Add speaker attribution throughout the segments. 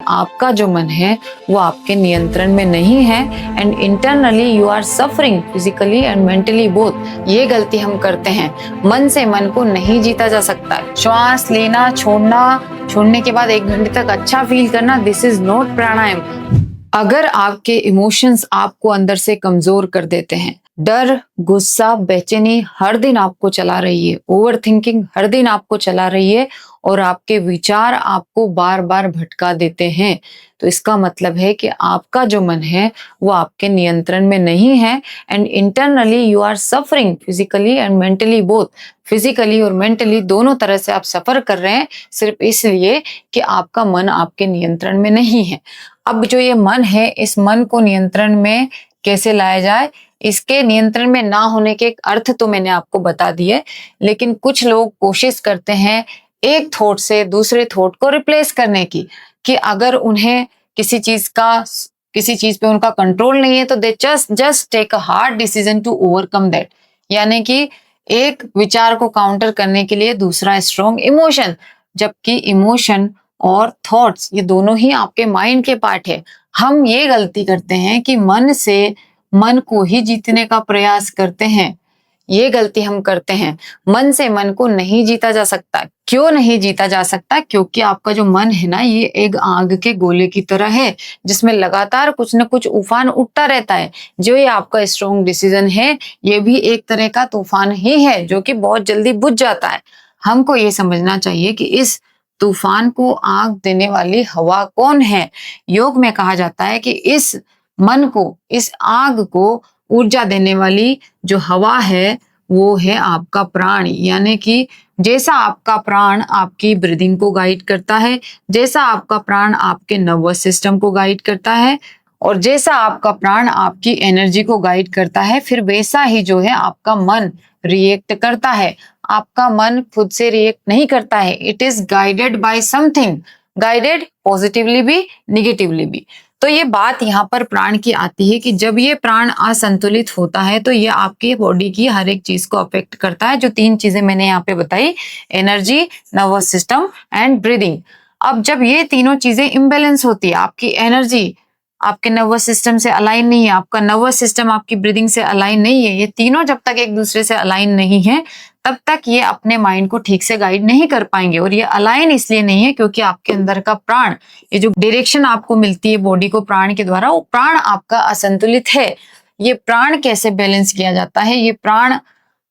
Speaker 1: आपका जो मन है वो आपके नियंत्रण में नहीं है and internally you are suffering physically and mentally both. ये गलती हम करते हैं, मन से मन को नहीं जीता जा सकता। श्वास लेना, छोड़ने के बाद 1 घंटे तक अच्छा फील करना, दिस इज नॉट प्राणायाम। अगर आपके इमोशंस आपको अंदर से कमजोर कर देते हैं, डर, गुस्सा, बेचैनी हर दिन आपको चला रही है, ओवर थिंकिंग हर दिन आपको चला रही है और आपके विचार आपको बार बार भटका देते हैं, तो इसका मतलब है कि आपका जो मन है वो आपके नियंत्रण में नहीं है and internally you are suffering physically and mentally both. Physically और मेंटली दोनों तरह से आप सफर कर रहे हैं सिर्फ इसलिए कि आपका मन आपके नियंत्रण में नहीं है। अब जो ये मन है, इस मन को नियंत्रण में कैसे लाया जाए, इसके नियंत्रण में ना होने के अर्थ तो मैंने आपको बता दिए, लेकिन कुछ लोग कोशिश करते हैं एक थॉट से दूसरे थॉट को रिप्लेस करने की, कि अगर उन्हें किसी चीज पे उनका कंट्रोल नहीं है तो they just take a hard decision to overcome that, यानी कि एक विचार को काउंटर करने के लिए दूसरा स्ट्रॉन्ग इमोशन, जबकि इमोशन और थॉट्स ये दोनों ही आपके माइंड के पार्ट है। हम ये गलती करते हैं कि मन से मन को ही जीतने का प्रयास करते हैं, ये गलती हम करते हैं। मन से मन को नहीं जीता जा सकता। क्यों नहीं जीता जा सकता? क्योंकि आपका जो मन है ना, ये एक आग के गोले की तरह है जिसमें लगातार कुछ न कुछ उफान उठता रहता है। जो ये आपका स्ट्रॉन्ग डिसीजन है, ये भी एक तरह का तूफान ही है जो कि बहुत जल्दी बुझ जाता है। हमको ये समझना चाहिए कि इस तूफान को आग देने वाली हवा कौन है। योग में कहा जाता है कि इस मन को, इस आग को ऊर्जा देने वाली जो हवा है वो है आपका प्राण। यानी कि जैसा आपका प्राण आपकी ब्रीदिंग को गाइड करता है, जैसा आपका प्राण आपके नर्वस सिस्टम को गाइड करता है और जैसा आपका प्राण आपकी एनर्जी को गाइड करता है, फिर वैसा ही जो है आपका मन रिएक्ट करता है। आपका मन खुद से रिएक्ट नहीं करता है, it is guided by something, guided positively भी निगेटिवली भी। तो ये बात यहाँ पर प्राण की आती है कि जब ये प्राण असंतुलित होता है तो ये आपकी बॉडी की हर एक चीज को अफेक्ट करता है। जो 3 चीजें मैंने यहाँ पे बताई, energy, nervous system and breathing. अब जब ये तीनों चीजें इम्बेलेंस होती है, आपकी एनर्जी आपके नर्वस सिस्टम से अलाइन नहीं है, आपका नर्वस सिस्टम आपकी ब्रीदिंग से अलाइन नहीं है, ये तीनों जब तक एक दूसरे से अलाइन नहीं है तब तक ये अपने माइंड को ठीक से गाइड नहीं कर पाएंगे। और ये अलाइन इसलिए नहीं है क्योंकि आपके अंदर का प्राण, ये जो डायरेक्शन आपको मिलती है बॉडी को प्राण के द्वारा, वो प्राण आपका असंतुलित है। ये प्राण कैसे बैलेंस किया जाता है? ये प्राण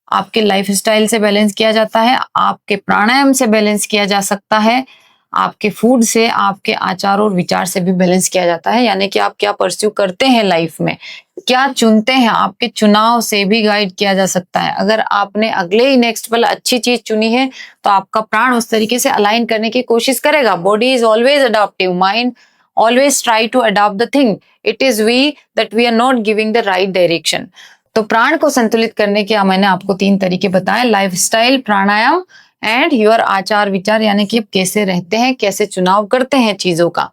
Speaker 1: आपके लाइफस्टाइल से बैलेंस किया जाता है, आपके प्राणायाम से बैलेंस किया जा सकता है, आपके फूड से, आपके आचार और विचार से भी बैलेंस किया जाता है। यानी कि आप क्या परस्यू करते हैं लाइफ में, क्या चुनते हैं, आपके चुनाव से भी गाइड किया जा सकता है। अगर आपने अगले ही नेक्स्ट पल अच्छी चीज चुनी है तो आपका प्राण उस तरीके से अलाइन करने की कोशिश करेगा। Body is always adaptive, mind always try to adopt the thing, it is we that we are not giving the right direction. तो प्राण को संतुलित करने के मैंने आपको 3 तरीके बताए, लाइफस्टाइल, प्राणायाम एंड योर आचार विचार, यानी कि कैसे रहते हैं, कैसे चुनाव करते हैं चीजों का।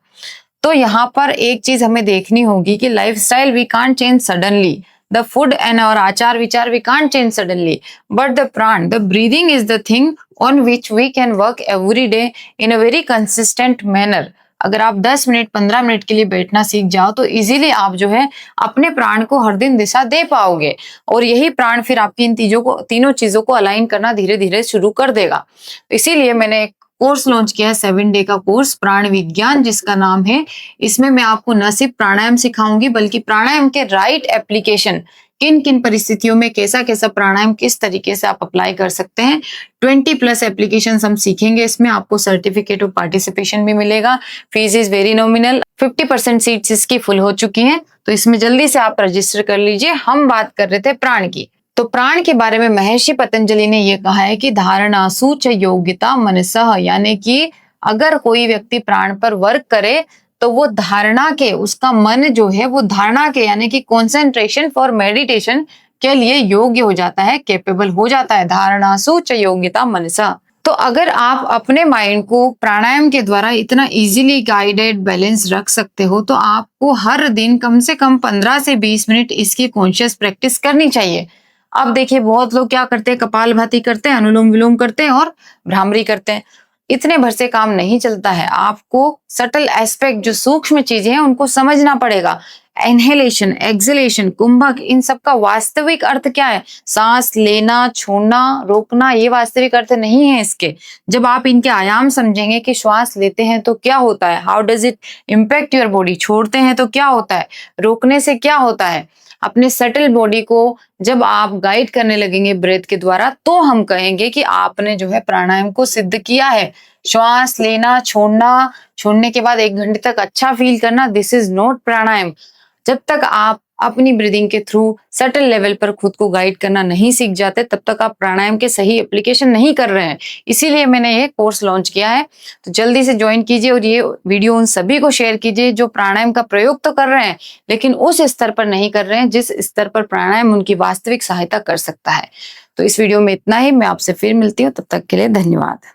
Speaker 1: तो यहाँ पर एक चीज हमें देखनी होगी कि lifestyle we can't change suddenly, the food and और आचार विचार we can't change suddenly, but the prana, the breathing is the thing on which we can work every day in a very consistent manner. अगर आप 10 minute 15 minute के लिए बैठना सीख जाओ तो इजीली आप जो है अपने प्राण को हर दिन दिशा दे पाओगे और यही प्राण फिर आपकी इन तीनों चीजों को अलाइन करना धीरे धीरे शुरू कर देगा। तो इसीलिए मैंने एक कोर्स लॉन्च किया है, 7 डे का कोर्स, प्राण विज्ञान जिसका नाम है। इसमें मैं आपको न सिर्फ प्राणायाम सिखाऊंगी बल्कि प्राणायाम के राइट एप्लीकेशन, किन किन परिस्थितियों में कैसा कैसा प्राणायाम किस तरीके से आप अप्लाई कर सकते हैं। 20+ एप्लीकेशन हम सीखेंगे। इसमें आपको सर्टिफिकेट ऑफ पार्टिसिपेशन भी मिलेगा। Fees is very nominal, 50% seats इसकी फुल हो चुकी हैं, तो इसमें जल्दी से आप रजिस्टर कर लीजिए। हम बात कर रहे थे प्राण की, तो प्राण के बारे में महर्षि पतंजलि ने यह कहा है कि धारणासु च योग्यता मनसः, यानी कि अगर कोई व्यक्ति प्राण पर वर्क करे तो वो धारणा के, उसका मन जो है वो धारणा के यानी कि कॉन्सेंट्रेशन फॉर मेडिटेशन के लिए योग्य हो जाता है, कैपेबल हो जाता है। धारणासु च योग्यता मनसः। तो अगर आप अपने माइंड को प्राणायाम के द्वारा इतना इजीली गाइडेड बैलेंस रख सकते हो तो आपको हर दिन कम से कम 15 से 20 मिनट इसकी कॉन्शियस प्रैक्टिस करनी चाहिए। अब देखिए बहुत लोग क्या करते हैं, कपालभाति करते हैं, अनुलोम विलोम करते हैं और भ्रामरी करते हैं। इतने भर से काम नहीं चलता है, आपको सटल एस्पेक्ट जो सूक्ष्म चीजें हैं उनको समझना पड़ेगा। इनहेलेशन, एक्सहेलेशन, कुंभक, इन सब का वास्तविक अर्थ क्या है? सांस लेना, छोड़ना, रोकना, ये वास्तविक अर्थ नहीं है इसके। जब आप इनके आयाम समझेंगे कि श्वास लेते हैं तो क्या होता है, how does it impact your body, छोड़ते हैं तो क्या होता है, रोकने से क्या होता है, अपने सटल बॉडी को जब आप गाइड करने लगेंगे ब्रेथ के द्वारा, तो हम कहेंगे कि आपने जो है प्राणायाम को सिद्ध किया है। श्वास लेना, छोड़ना, छोड़ने के बाद 1 घंटे तक अच्छा फील करना, दिस इज नॉट प्राणायाम। जब तक आप अपनी ब्रीदिंग के थ्रू सटल लेवल पर खुद को गाइड करना नहीं सीख जाते, तब तक आप प्राणायाम के सही एप्लीकेशन नहीं कर रहे हैं। इसीलिए मैंने ये कोर्स लॉन्च किया है, तो जल्दी से ज्वाइन कीजिए और ये वीडियो उन सभी को शेयर कीजिए जो प्राणायाम का प्रयोग तो कर रहे हैं लेकिन उस स्तर पर नहीं कर रहे हैं जिस स्तर पर प्राणायाम उनकी वास्तविक सहायता कर सकता है। तो इस वीडियो में इतना ही, मैं आपसे फिर मिलती हूँ, तब तक के लिए धन्यवाद।